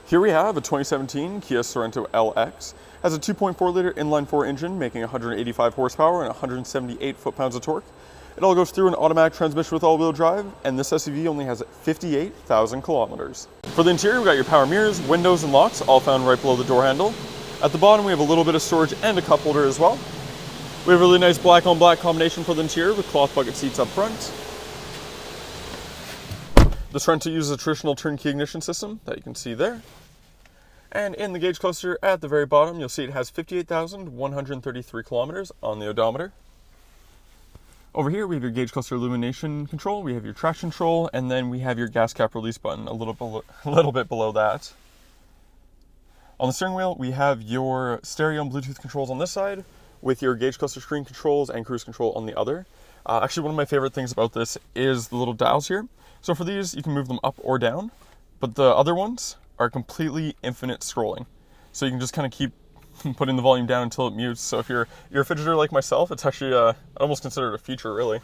Here we have a 2017 Kia Sorento LX. Has a 2.4 liter inline-4 engine making 185 horsepower and 178 foot-pounds of torque. It all goes through an automatic transmission with all-wheel drive, and this SUV only has 58,000 kilometers. For the interior, we got your power mirrors, windows, and locks, all found right below the door handle. At the bottom, we have a little bit of storage and a cup holder as well. We have a really nice black-on-black combination for the interior with cloth bucket seats up front. The Sorento uses a traditional turnkey ignition system that you can see there. And in the gauge cluster at the very bottom, you'll see it has 58,133 kilometers on the odometer. Over here, we have your gauge cluster illumination control, we have your traction control, and then we have your gas cap release button a little bit below that. On the steering wheel, we have your stereo and Bluetooth controls on this side, with your gauge cluster screen controls and cruise control on the other. Actually, one of my favorite things about this is the little dials here. So for these, you can move them up or down, but the other ones are completely infinite scrolling. So you can just kind of keep putting the volume down until it mutes. So if you're a fidgeter like myself, it's actually almost considered a feature, really.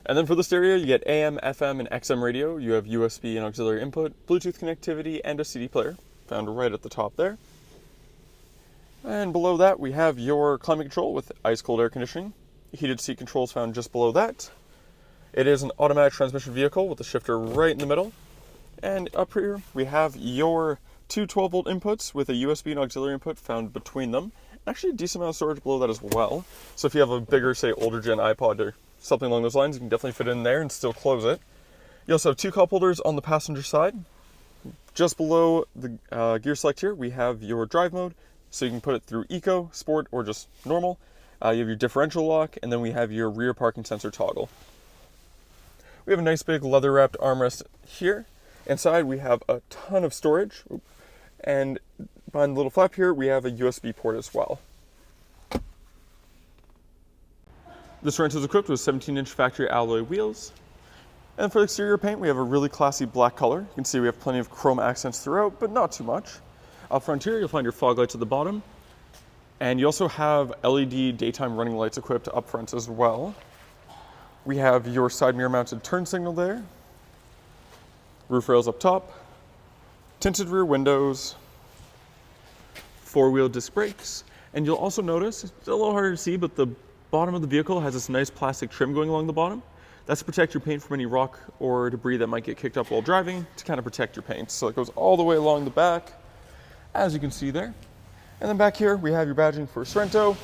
And then for the stereo, you get AM, FM, and XM radio. You have USB and auxiliary input, Bluetooth connectivity, and a CD player, found right at the top there. And below that, we have your climate control with ice-cold air conditioning. Heated seat controls found just below that. It is an automatic transmission vehicle with the shifter right in the middle. And up here, we have your two 12-volt inputs with a USB and auxiliary input found between them. Actually, a decent amount of storage below that as well. So if you have a bigger, say, older gen iPod or something along those lines, you can definitely fit it in there and still close it. You also have two cup holders on the passenger side. Just below the gear select here, we have your drive mode. So you can put it through Eco, Sport, or just normal. You have your differential lock, and then we have your rear parking sensor toggle. We have a nice big leather-wrapped armrest here. Inside, we have a ton of storage. And behind the little flap here, we have a USB port as well. The Sorento is equipped with 17-inch factory alloy wheels. And for the exterior paint, we have a really classy black color. You can see we have plenty of chrome accents throughout, but not too much. Up front here, you'll find your fog lights at the bottom. And you also have LED daytime running lights equipped up front as well. We have your side mirror mounted turn signal there. Roof rails up top. Tinted rear windows. Four-wheel disc brakes. And you'll also notice, it's a little harder to see, but the bottom of the vehicle has this nice plastic trim going along the bottom. That's to protect your paint from any rock or debris that might get kicked up while driving, to kind of protect your paint. So it goes all the way along the back, as you can see there. And then back here, we have your badging for Sorento,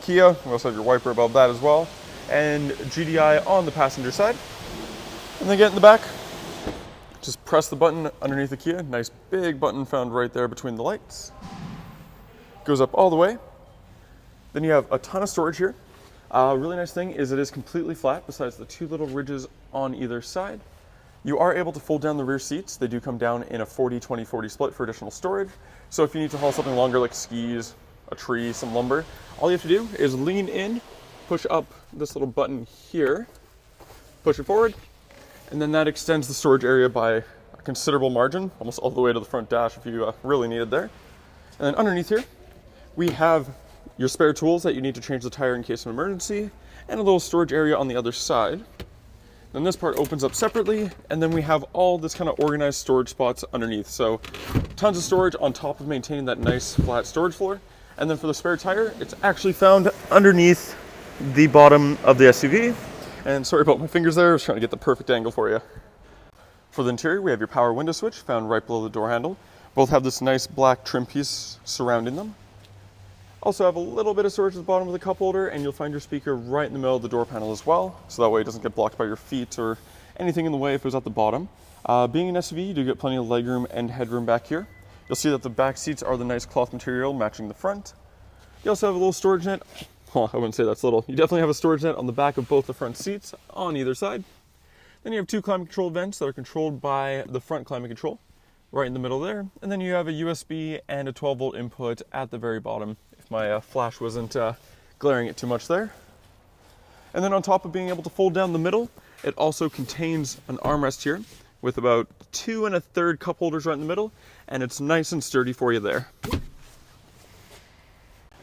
Kia. We also have your wiper above that as well, and GDI on the passenger side. And then get in the back, just press the button underneath the Kia. Nice big button found right there between the lights. Goes up all the way. Then you have a ton of storage here. Really nice thing is it is completely flat besides the two little ridges on either side. You are able to fold down the rear seats. They do come down in a 40-20-40 split for additional storage. So if you need to haul something longer like skis, a tree, some lumber, all you have to do is lean in, push up this little button here, push it forward, and then that extends the storage area by a considerable margin, almost all the way to the front dash if you really need it there. And then underneath here, we have your spare tools that you need to change the tire in case of emergency, and a little storage area on the other side. Then this part opens up separately, and then we have all this kind of organized storage spots underneath. So tons of storage on top of maintaining that nice flat storage floor. And then for the spare tire, it's actually found underneath the bottom of the SUV. And sorry about my fingers there, I was trying to get the perfect angle for you. For the interior, we have your power window switch found right below the door handle. Both have this nice black trim piece surrounding them. Also have a little bit of storage at the bottom of the cup holder, and you'll find your speaker right in the middle of the door panel as well, so that way it doesn't get blocked by your feet or anything in the way if it was at the bottom. Being an SUV, you do get plenty of legroom and headroom back here. You'll see that the back seats are the nice cloth material matching the front. You also have a little storage net. Well, I wouldn't say that's little. You definitely have a storage net on the back of both the front seats on either side. Then you have two climate control vents that are controlled by the front climate control right in the middle there. And then you have a USB and a 12-volt input at the very bottom, if my flash wasn't glaring it too much there. And then on top of being able to fold down the middle, it also contains an armrest here with about 2 1/3 cup holders right in the middle, and it's nice and sturdy for you there.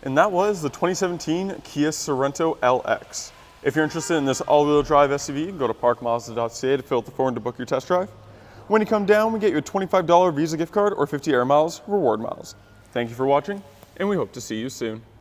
And that was the 2017 Kia Sorento LX. If you're interested in this all-wheel drive SUV, go to parkmazda.ca to fill out the form to book your test drive. When you come down, we get you a $25 Visa gift card or 50 Air Miles reward miles. Thank you for watching, and we hope to see you soon.